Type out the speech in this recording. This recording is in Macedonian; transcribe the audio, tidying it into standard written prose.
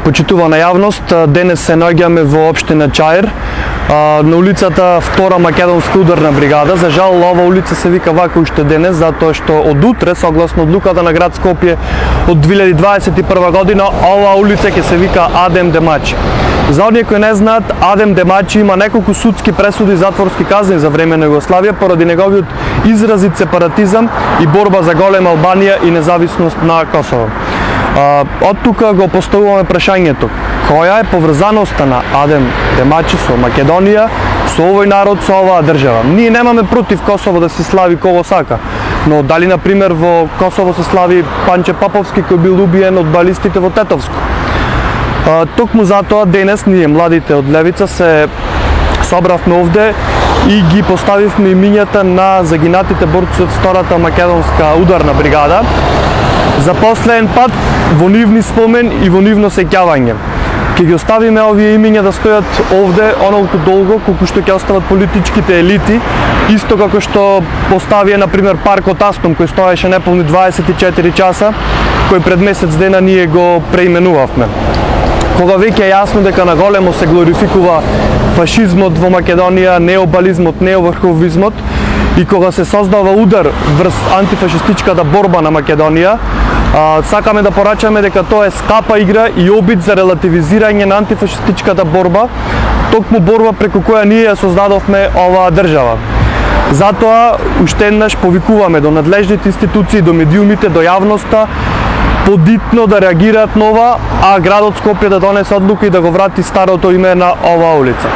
Почитувана јавност, денес се наоѓаме во општина Чаир, на улицата Втора македонска ударна бригада. За жал, ова улица се вика вака уште денес, затоа што од утре, согласно одлуката на град Скопје од 2021 година, ова улица ќе се вика Адем Демачи. За оние кои не знаат, Адем Демачи има неколку судски пресуди и затворски казни за време на Југославија поради неговиот изразит сепаратизам и борба за голема Албанија и независност на Косово. Од тука го поставуваме прашањето: која е поврзаноста на Адем Демачи со Македонија, со овој народ, со оваа држава? Ние немаме против Косово да се слави кого сака, но дали на пример во Косово се слави Панче Паповски кој бил убиен од балистите во Тетовско? Токму затоа денес ние, младите од левица, се собравме овде и ги поставивме имињата на загинатите борци од Втората македонска ударна бригада, за последен пат во нивни спомен и во нивно сеќавање. Ќе ги оставиме овие имиња да стојат овде онолку долго колку што ќе остават политичките елити, исто како што поставија на пример паркот Астум кој стоеше неполни 24 часа, кој пред месец дена ние го преименувавме. Кога веќе е јасно дека на големо се глорификува фашизмот во Македонија, необализмот, неоврховизмот, и кога се создава удар врз антифашистичката борба на Македонија, сакаме да порачаме дека тоа е скапа игра и обид за релативизирање на антифашистичката борба, токму борба преку која ние ја создадовме оваа држава. Затоа уште еднаш повикуваме до надлежните институции, до медиумите, до јавноста, подитно да реагираат на ова, а градот Скопје да донесе одлука и да го врати старото име на оваа улица.